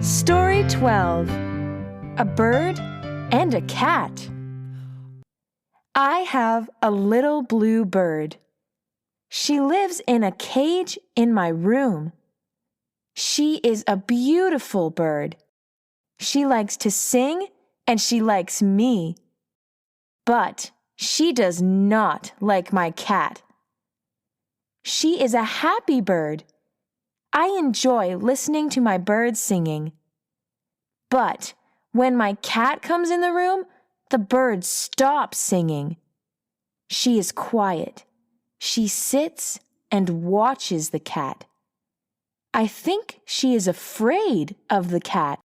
Story 12. A Bird and a Cat. I have a little blue bird. She lives in a cage in my room. She is a beautiful bird. She likes to sing and she likes me. But she does not like my cat. She is a happy bird. I enjoy listening to my bird singing. But when my cat comes in the room, the bird stops singing. She is quiet. She sits and watches the cat. I think she is afraid of the cat.